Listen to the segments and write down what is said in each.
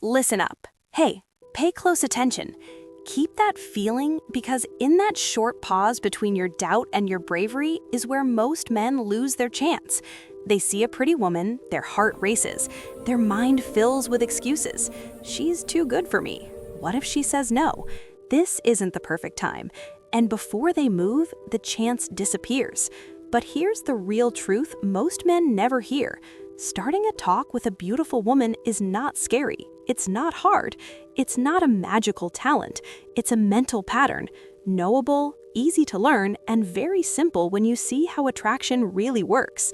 Listen up. Hey, pay close attention. Keep that feeling because in that short pause between your doubt and your bravery is where most men lose their chance. They see a pretty woman, their heart races, their mind fills with excuses. She's too good for me. What if she says no? This isn't the perfect time. And before they move, the chance disappears. But here's the real truth most men never hear. Starting a talk with a beautiful woman is not scary. It's not hard. It's not a magical talent. It's a mental pattern. Knowable, easy to learn, and very simple when you see how attraction really works.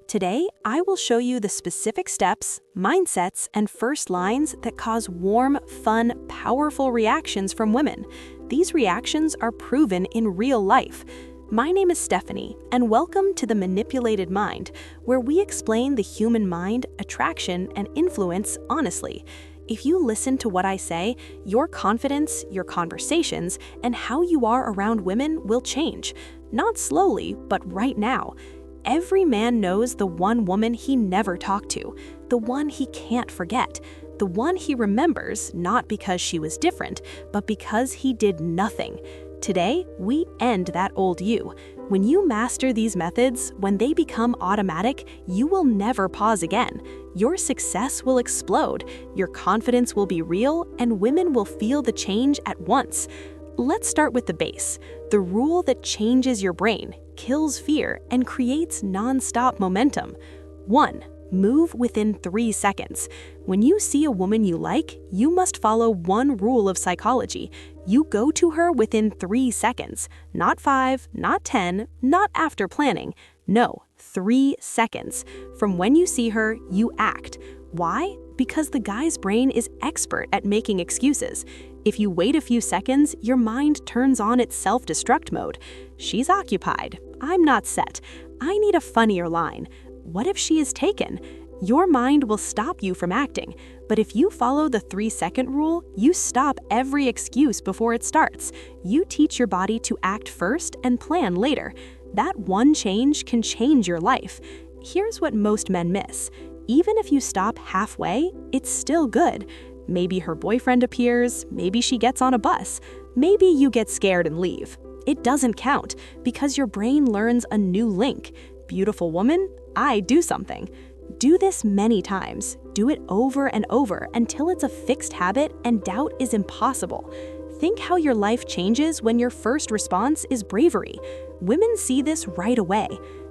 Today, I will show you the specific steps, mindsets, and first lines that cause warm, fun, powerful reactions from women. These reactions are proven in real life. My name is Stephanie, and welcome to The Manipulated Mind, where we explain the human mind, attraction, and influence honestly. If you listen to what I say, your confidence, your conversations, and how you are around women will change. Not slowly, but right now. Every man knows the one woman he never talked to, the one he can't forget, the one he remembers not because she was different, but because he did nothing. Today, we end that old you. When you master these methods, when they become automatic, you will never pause again. Your success will explode, your confidence will be real, and women will feel the change at once. Let's start with the base, the rule that changes your brain, kills fear, and creates non-stop momentum. 1. Move within 3 seconds. When you see a woman you like, you must follow one rule of psychology. You go to her within 3 seconds. Not 5, not 10, not after planning. No, 3 seconds. From when you see her, you act. Why? Because the guy's brain is expert at making excuses. If you wait a few seconds, your mind turns on its self-destruct mode. She's occupied. I'm not set. I need a funnier line. What if she is taken? Your mind will stop you from acting, but if you follow the 3-second rule, you stop every excuse before it starts. You teach your body to act first and plan later. That one change can change your life. Here's what most men miss. Even if you stop halfway, it's still good. Maybe her boyfriend appears, maybe she gets on a bus, maybe you get scared and leave. It doesn't count because your brain learns a new link. Beautiful woman, I do something. Do this many times. Do it over and over until it's a fixed habit and doubt is impossible. Think how your life changes when your first response is bravery. Women see this right away.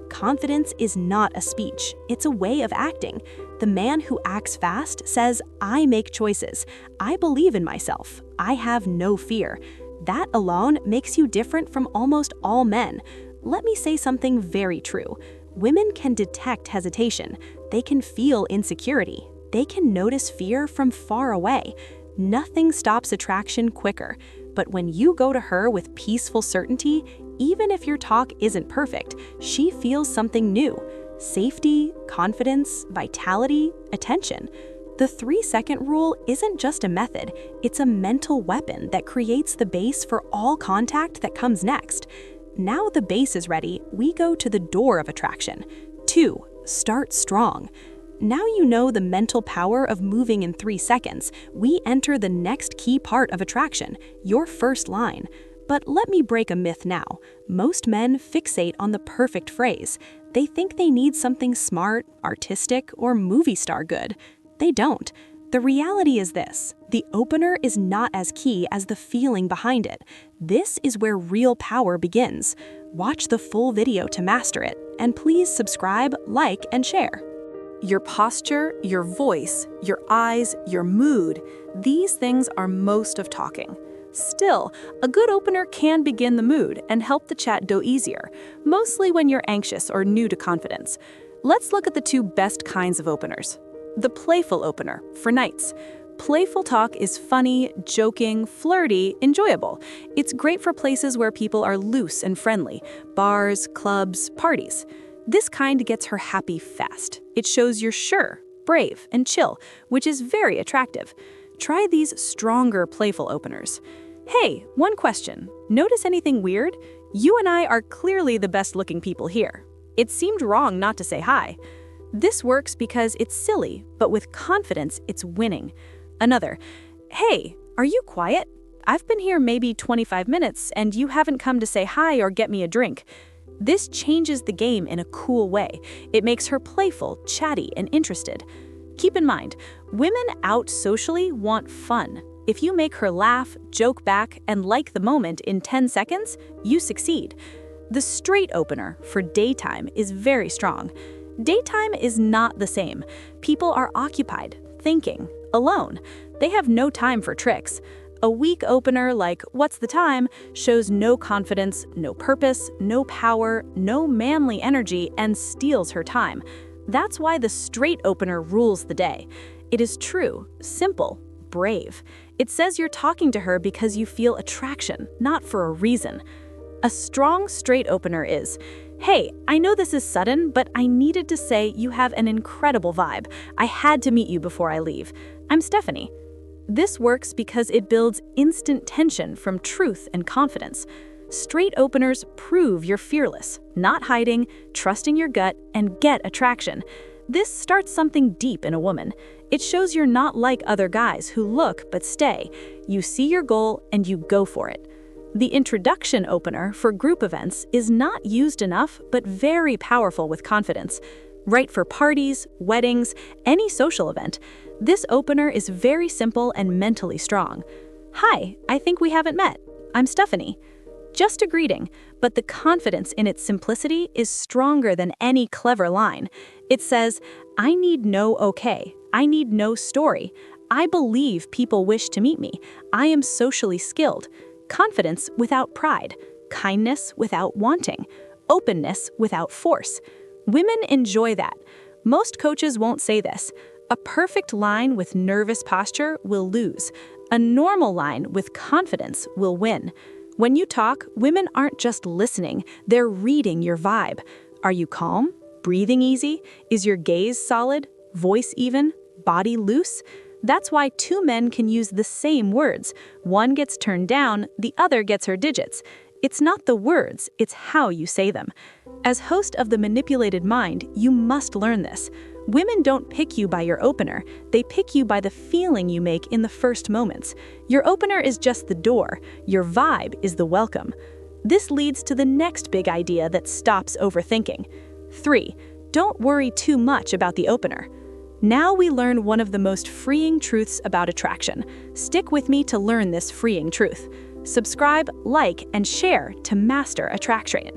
Confidence is not a speech, it's a way of acting. The man who acts fast says, I make choices. I believe in myself. I have no fear. That alone makes you different from almost all men. Let me say something very true. Women can detect hesitation. They can feel insecurity. They can notice fear from far away. Nothing stops attraction quicker. But when you go to her with peaceful certainty, even if your talk isn't perfect, she feels something new. Safety, confidence, vitality, attention. The 3-second rule isn't just a method, it's a mental weapon that creates the base for all contact that comes next. Now the base is ready, we go to the door of attraction. 2. Start strong. Now you know the mental power of moving in 3 seconds. We enter the next key part of attraction, your first line. But let me break a myth now. Most men fixate on the perfect phrase. They think they need something smart, artistic, or movie star good. They don't. The reality is this. The opener is not as key as the feeling behind it. This is where real power begins. Watch the full video to master it, and please subscribe, like, and share. Your posture, your voice, your eyes, your mood, these things are most of talking. Still, a good opener can begin the mood and help the chat go easier, mostly when you're anxious or new to confidence. Let's look at the 2 best kinds of openers. The playful opener, for nights. Playful talk is funny, joking, flirty, enjoyable. It's great for places where people are loose and friendly, bars, clubs, parties. This kind gets her happy fast. It shows you're sure, brave, and chill, which is very attractive. Try these stronger playful openers. Hey, one question. Notice anything weird? You and I are clearly the best-looking people here. It seemed wrong not to say hi. This works because it's silly, but with confidence, it's winning. Another, "Hey, are you quiet? I've been here maybe 25 minutes and you haven't come to say hi or get me a drink." This changes the game in a cool way. It makes her playful, chatty, and interested. Keep in mind, women out socially want fun. If you make her laugh, joke back, and like the moment in 10 seconds, you succeed. The straight opener for daytime is very strong. Daytime is not the same. People are occupied, thinking, alone. They have no time for tricks. A weak opener like, "What's the time?" shows no confidence, no purpose, no power, no manly energy, and steals her time. That's why the straight opener rules the day. It is true, simple, brave. It says you're talking to her because you feel attraction, not for a reason. A strong straight opener is, "Hey, I know this is sudden, but I needed to say you have an incredible vibe. I had to meet you before I leave. I'm Stephanie." This works because it builds instant tension from truth and confidence. Straight openers prove you're fearless, not hiding, trusting your gut, and get attraction. This starts something deep in a woman. It shows you're not like other guys who look but stay. You see your goal and you go for it. The introduction opener for group events is not used enough but very powerful with confidence. Right for parties, weddings, any social event. This opener is very simple and mentally strong. "Hi, I think we haven't met. I'm Stephanie." Just a greeting, but the confidence in its simplicity is stronger than any clever line. It says, "I need no okay. I need no story. I believe people wish to meet me. I am socially skilled." Confidence without pride, kindness without wanting, openness without force. Women enjoy that. Most coaches won't say this. A perfect line with nervous posture will lose. A normal line with confidence will win. When you talk, women aren't just listening, they're reading your vibe. Are you calm? Breathing easy? Is your gaze solid? Voice even? Body loose? That's why two men can use the same words. One gets turned down, the other gets her digits. It's not the words, it's how you say them. As host of The Manipulated Mind, you must learn this. Women don't pick you by your opener, they pick you by the feeling you make in the first moments. Your opener is just the door, your vibe is the welcome. This leads to the next big idea that stops overthinking. 3. Don't worry too much about the opener. Now we learn one of the most freeing truths about attraction. Stick with me to learn this freeing truth. Subscribe, like, and share to master attraction.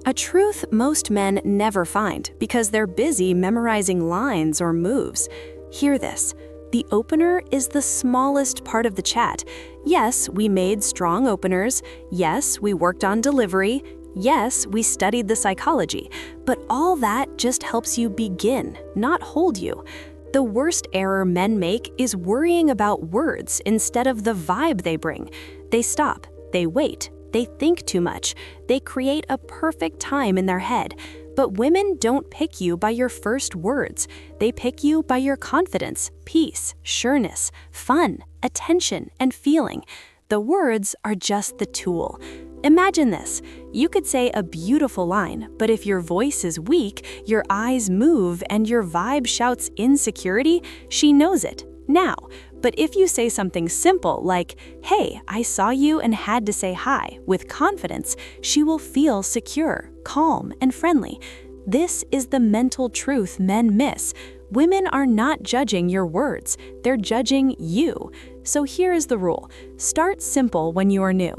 A truth most men never find because they're busy memorizing lines or moves. Hear this. The opener is the smallest part of the chat. Yes, we made strong openers. Yes, we worked on delivery. Yes, we studied the psychology. But all that just helps you begin, not hold you. The worst error men make is worrying about words instead of the vibe they bring. They stop, they wait, they think too much, they create a perfect time in their head. But women don't pick you by your first words. They pick you by your confidence, peace, sureness, fun, attention, and feeling. The words are just the tool. Imagine this. You could say a beautiful line, but if your voice is weak, your eyes move, and your vibe shouts insecurity, she knows it now. But if you say something simple like, "Hey, I saw you and had to say hi," with confidence, she will feel secure, calm, and friendly. This is the mental truth men miss. Women are not judging your words, they're judging you. So here is the rule. Start simple when you are new.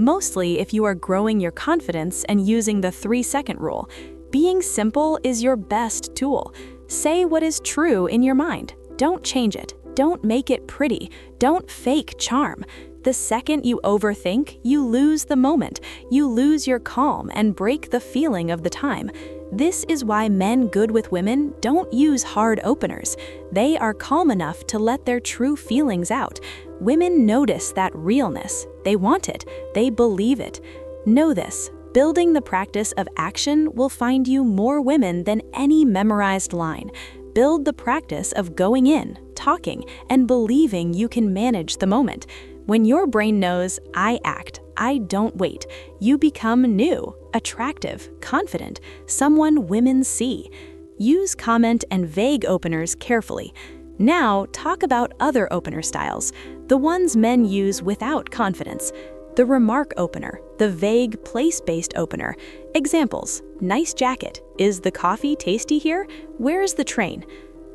Mostly if you are growing your confidence and using the 3-second rule. Being simple is your best tool. Say what is true in your mind. Don't change it. Don't make it pretty. Don't fake charm. The second you overthink, you lose the moment. You lose your calm and break the feeling of the time. This is why men good with women don't use hard openers. They are calm enough to let their true feelings out. Women notice that realness. They want it. They believe it. Know this. Building the practice of action will find you more women than any memorized line. Build the practice of going in, talking, and believing you can manage the moment. When your brain knows, I act, I don't wait, you become new, attractive, confident, someone women see. Use comment and vague openers carefully. Now, talk about other opener styles, the ones men use without confidence. The remark opener, the vague place-based opener. Examples: nice jacket. Is the coffee tasty here? Where's the train?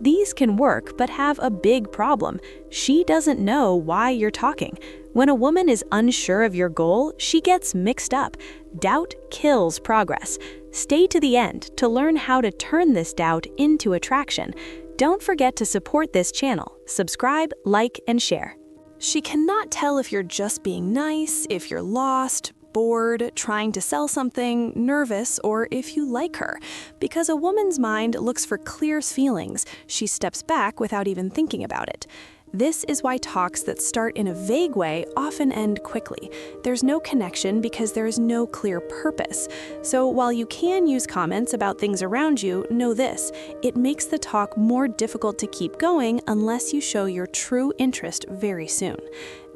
These can work, but have a big problem. She doesn't know why you're talking. When a woman is unsure of your goal, she gets mixed up. Doubt kills progress. Stay to the end to learn how to turn this doubt into attraction. Don't forget to support this channel. Subscribe, like, and share. She cannot tell if you're just being nice, if you're lost, bored, trying to sell something, nervous, or if you like her. Because a woman's mind looks for clear feelings, she steps back without even thinking about it. This is why talks that start in a vague way often end quickly. There's no connection because there is no clear purpose. So while you can use comments about things around you, know this: it makes the talk more difficult to keep going unless you show your true interest very soon.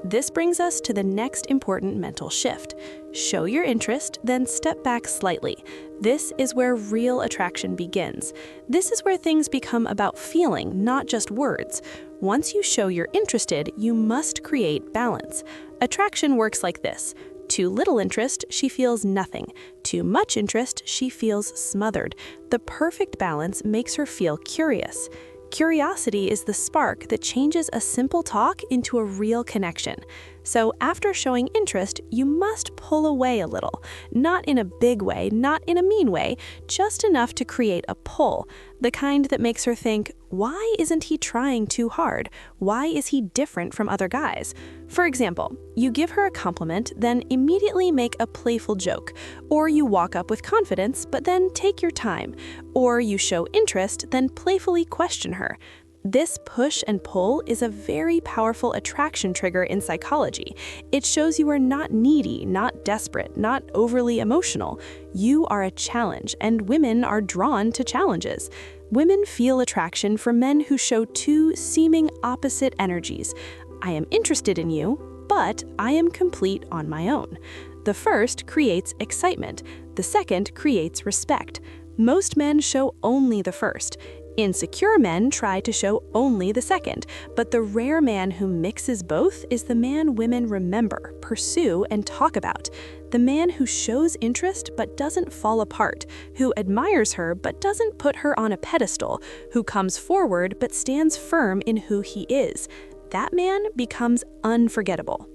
This brings us to the next important mental shift. Show your interest, then step back slightly. This is where real attraction begins. This is where things become about feeling, not just words. Once you show you're interested, you must create balance. Attraction works like this. Too little interest, she feels nothing. Too much interest, she feels smothered. The perfect balance makes her feel curious. Curiosity is the spark that changes a simple talk into a real connection. So after showing interest, you must pull away a little. Not in a big way, not in a mean way, just enough to create a pull. The kind that makes her think, why isn't he trying too hard? Why is he different from other guys? For example, you give her a compliment, then immediately make a playful joke. Or you walk up with confidence, but then take your time. Or you show interest, then playfully question her. This push and pull is a very powerful attraction trigger in psychology. It shows you are not needy, not desperate, not overly emotional. You are a challenge, and women are drawn to challenges. Women feel attraction for men who show two seeming opposite energies. I am interested in you, but I am complete on my own. The first creates excitement. The second creates respect. Most men show only the first. Insecure men try to show only the second, but the rare man who mixes both is the man women remember, pursue, and talk about. The man who shows interest but doesn't fall apart, who admires her but doesn't put her on a pedestal, who comes forward but stands firm in who he is. That man becomes unforgettable.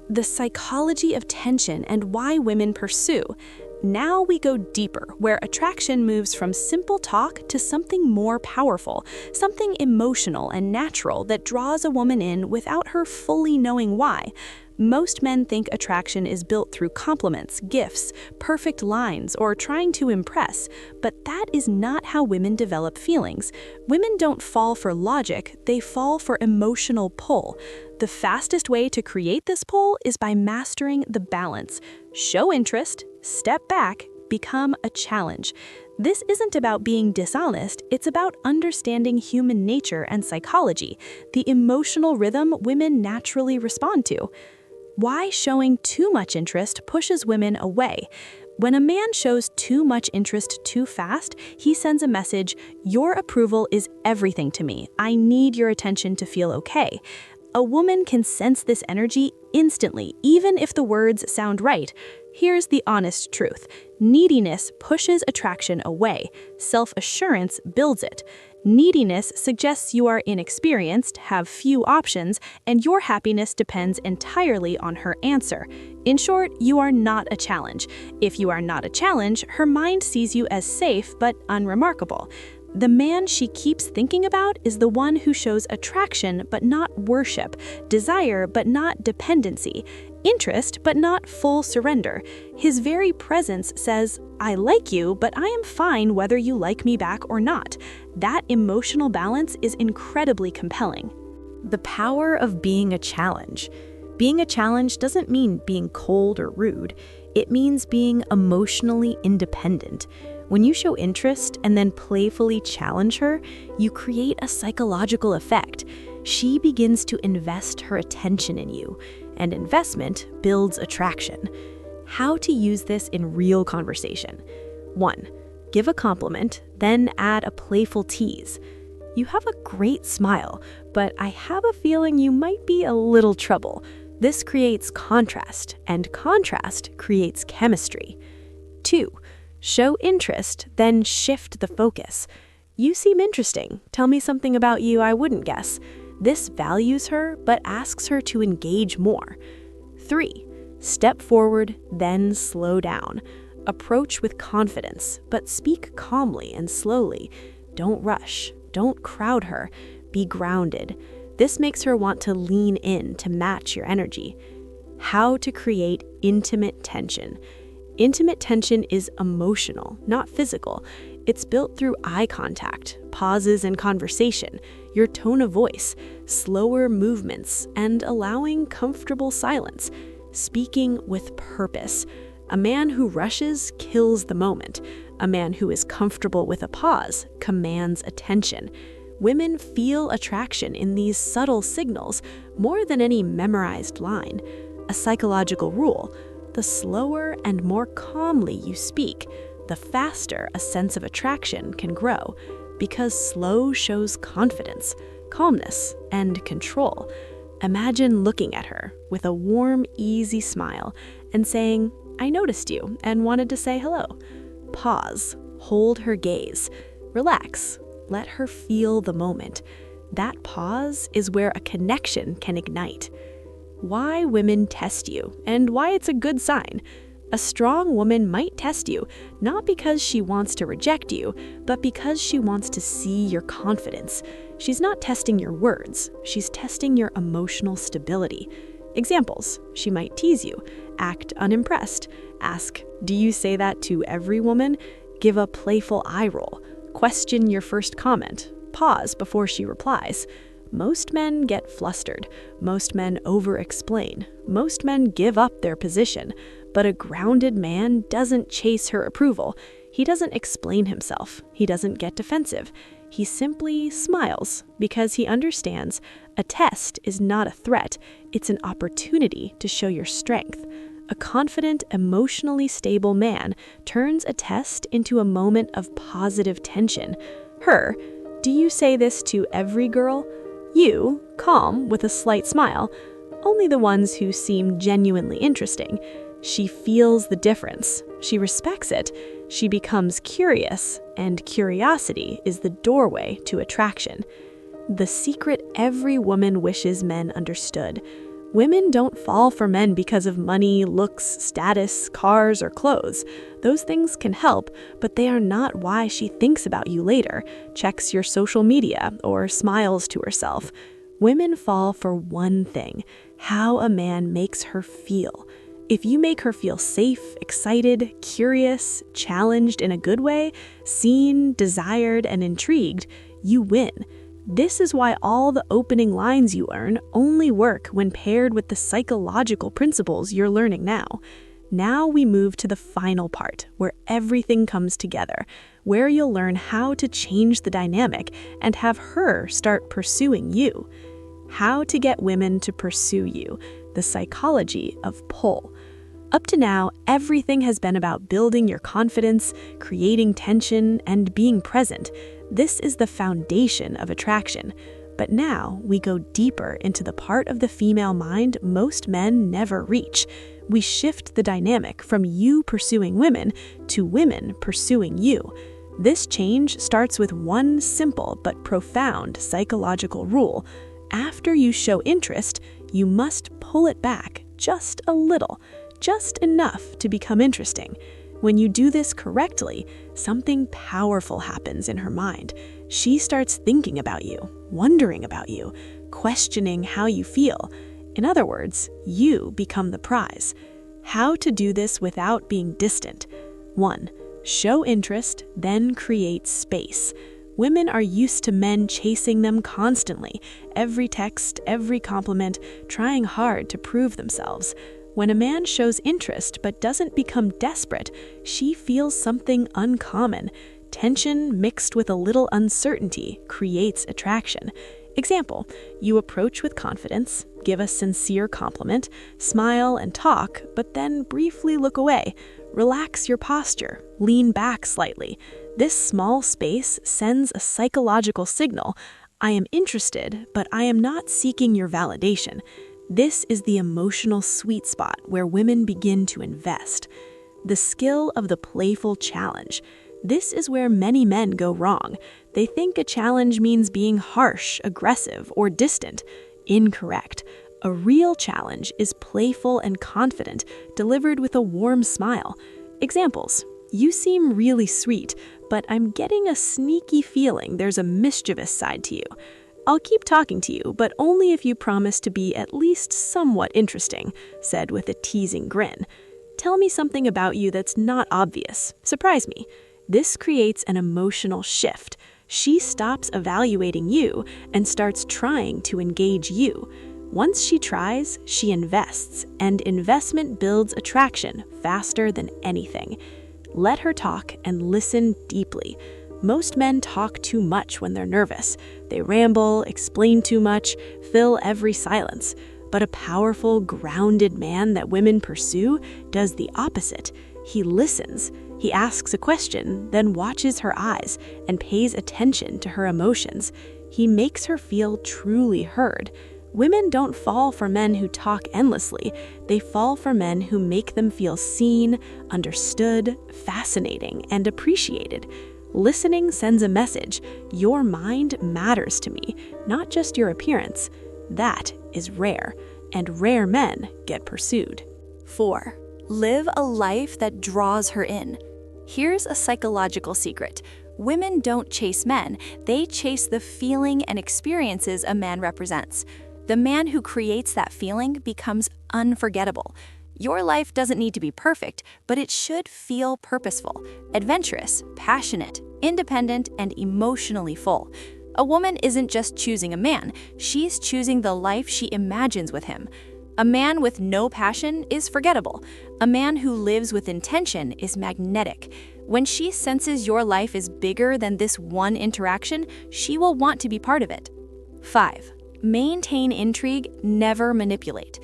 The psychology of tension and why women pursue. Now we go deeper, where attraction moves from simple talk to something more powerful, something emotional and natural that draws a woman in without her fully knowing why. Most men think attraction is built through compliments, gifts, perfect lines, or trying to impress, but that is not how women develop feelings. Women don't fall for logic, they fall for emotional pull. The fastest way to create this pull is by mastering the balance. Show interest, step back, become a challenge. This isn't about being dishonest, it's about understanding human nature and psychology, the emotional rhythm women naturally respond to. Why showing too much interest pushes women away. When a man shows too much interest too fast, he sends a message, "Your approval is everything to me. I need your attention to feel okay." A woman can sense this energy instantly, even if the words sound right. Here's the honest truth. Neediness pushes attraction away. Self-assurance builds it. Neediness suggests you are inexperienced, have few options, and your happiness depends entirely on her answer. In short, you are not a challenge. If you are not a challenge, her mind sees you as safe but unremarkable. The man she keeps thinking about is the one who shows attraction but not worship, desire but not dependency, interest but not full surrender. His very presence says, "I like you, but I am fine whether you like me back or not." That emotional balance is incredibly compelling. The power of being a challenge. Being a challenge doesn't mean being cold or rude. It means being emotionally independent. When you show interest and then playfully challenge her, you create a psychological effect. She begins to invest her attention in you, and investment builds attraction. How to use this in real conversation. 1. Give a compliment, then add a playful tease. "You have a great smile, but I have a feeling you might be a little trouble." This creates contrast, and contrast creates chemistry. 2. Show interest, then shift the focus. "You seem interesting. Tell me something about you I wouldn't guess." This values her, but asks her to engage more. 3. Step forward, then slow down. Approach with confidence, but speak calmly and slowly. Don't rush. Don't crowd her. Be grounded. This makes her want to lean in to match your energy. How to create intimate tension. Intimate tension is emotional, not physical. It's built through eye contact, pauses in conversation, your tone of voice, slower movements, and allowing comfortable silence. Speaking with purpose. A man who rushes kills the moment. A man who is comfortable with a pause commands attention. Women feel attraction in these subtle signals more than any memorized line. A psychological rule: the slower and more calmly you speak, the faster a sense of attraction can grow, because slow shows confidence, calmness, and control. Imagine looking at her with a warm, easy smile and saying, "I noticed you and wanted to say hello." Pause, hold her gaze, relax, let her feel the moment. That pause is where a connection can ignite. Why women test you and why it's a good sign. A strong woman might test you, not because she wants to reject you, but because she wants to see your confidence. She's not testing your words, she's testing your emotional stability. Examples: she might tease you, act unimpressed, ask, "Do you say that to every woman?" Give a playful eye roll, question your first comment, pause before she replies. Most men get flustered, most men over-explain, most men give up their position, but a grounded man doesn't chase her approval. He doesn't explain himself, he doesn't get defensive. He simply smiles because he understands a test is not a threat, it's an opportunity to show your strength. A confident, emotionally stable man turns a test into a moment of positive tension. Her: "Do you say this to every girl?" You, calm, with a slight smile, "Only the ones who seem genuinely interesting." She feels the difference. She respects it. She becomes curious, and curiosity is the doorway to attraction. The secret every woman wishes men understood. Women don't fall for men because of money, looks, status, cars, or clothes. Those things can help, but they are not why she thinks about you later, checks your social media, or smiles to herself. Women fall for one thing: how a man makes her feel. If you make her feel safe, excited, curious, challenged in a good way, seen, desired, and intrigued, you win. This is why all the opening lines you learn only work when paired with the psychological principles you're learning now. Now we move to the final part, where everything comes together, where you'll learn how to change the dynamic and have her start pursuing you. How to get women to pursue you, the psychology of pull. Up to now, everything has been about building your confidence, creating tension, and being present. This is the foundation of attraction. But now we go deeper into the part of the female mind most men never reach. We shift the dynamic from you pursuing women to women pursuing you. This change starts with one simple but profound psychological rule. After you show interest, you must pull it back just a little, just enough to become interesting. When you do this correctly, something powerful happens in her mind. She starts thinking about you, wondering about you, questioning how you feel. In other words, you become the prize. How to do this without being distant. 1. Show interest, then create space. Women are used to men chasing them constantly, every text, every compliment, trying hard to prove themselves. When a man shows interest but doesn't become desperate, she feels something uncommon. Tension mixed with a little uncertainty creates attraction. Example: you approach with confidence, give a sincere compliment, smile and talk, but then briefly look away. Relax your posture, lean back slightly. This small space sends a psychological signal. I am interested, but I am not seeking your validation. This is the emotional sweet spot where women begin to invest. The skill of the playful challenge. This is where many men go wrong. They think a challenge means being harsh, aggressive, or distant. Incorrect. A real challenge is playful and confident, delivered with a warm smile. Examples: you seem really sweet, but I'm getting a sneaky feeling there's a mischievous side to you. I'll keep talking to you, but only if you promise to be at least somewhat interesting, said with a teasing grin. Tell me something about you that's not obvious. Surprise me. This creates an emotional shift. She stops evaluating you and starts trying to engage you. Once she tries, she invests, and investment builds attraction faster than anything. Let her talk and listen deeply. Most men talk too much when they're nervous. They ramble, explain too much, fill every silence. But a powerful, grounded man that women pursue does the opposite. He listens. He asks a question, then watches her eyes and pays attention to her emotions. He makes her feel truly heard. Women don't fall for men who talk endlessly. They fall for men who make them feel seen, understood, fascinating, and appreciated. Listening sends a message. Your mind matters to me, not just your appearance. That is rare, and rare men get pursued. 4. Live a life that draws her in. Here's a psychological secret. Women don't chase men. They chase the feeling and experiences a man represents. The man who creates that feeling becomes unforgettable. Your life doesn't need to be perfect, but it should feel purposeful, adventurous, passionate, independent, and emotionally full. A woman isn't just choosing a man, she's choosing the life she imagines with him. A man with no passion is forgettable. A man who lives with intention is magnetic. When she senses your life is bigger than this one interaction, she will want to be part of it. 5. Maintain intrigue, never manipulate.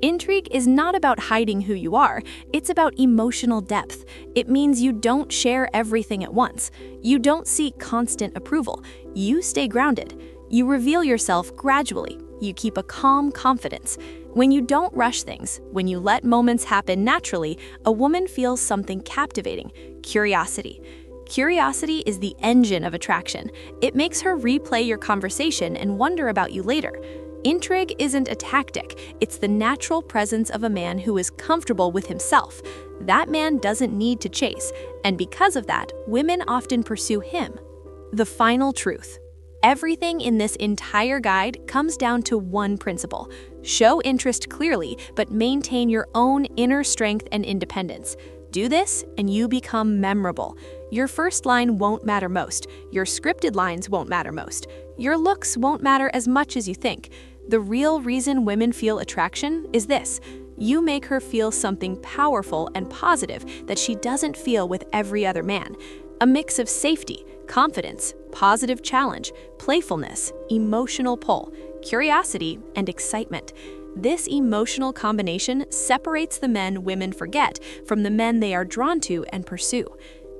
Intrigue is not about hiding who you are, it's about emotional depth. It means you don't share everything at once. You don't seek constant approval. You stay grounded. You reveal yourself gradually. You keep a calm confidence. When you don't rush things, when you let moments happen naturally, a woman feels something captivating: curiosity. Curiosity is the engine of attraction. It makes her replay your conversation and wonder about you later. Intrigue isn't a tactic, it's the natural presence of a man who is comfortable with himself. That man doesn't need to chase, and because of that, women often pursue him. The final truth. Everything in this entire guide comes down to one principle: show interest clearly, but maintain your own inner strength and independence. Do this, and you become memorable. Your first line won't matter most. Your scripted lines won't matter most. Your looks won't matter as much as you think. The real reason women feel attraction is this: you make her feel something powerful and positive that she doesn't feel with every other man. A mix of safety, confidence, positive challenge, playfulness, emotional pull, curiosity, and excitement. This emotional combination separates the men women forget from the men they are drawn to and pursue.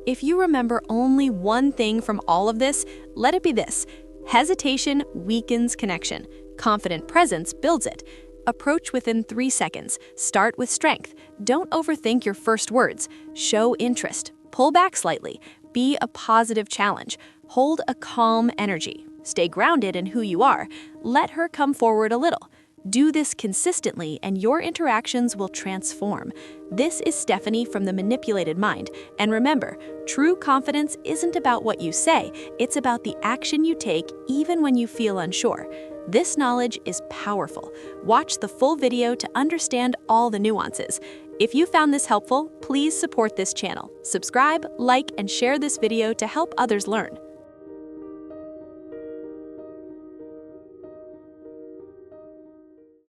If you remember only one thing from all of this, let it be this: hesitation weakens connection. Confident presence builds it. Approach within 3 seconds. Start with strength. Don't overthink your first words. Show interest. Pull back slightly. Be a positive challenge. Hold a calm energy. Stay grounded in who you are. Let her come forward a little. Do this consistently and your interactions will transform. This is Stephanie from The Manipulated Mind. And remember, true confidence isn't about what you say, it's about the action you take even when you feel unsure. This knowledge is powerful. Watch the full video to understand all the nuances. If you found this helpful, please support this channel. Subscribe, like, and share this video to help others learn.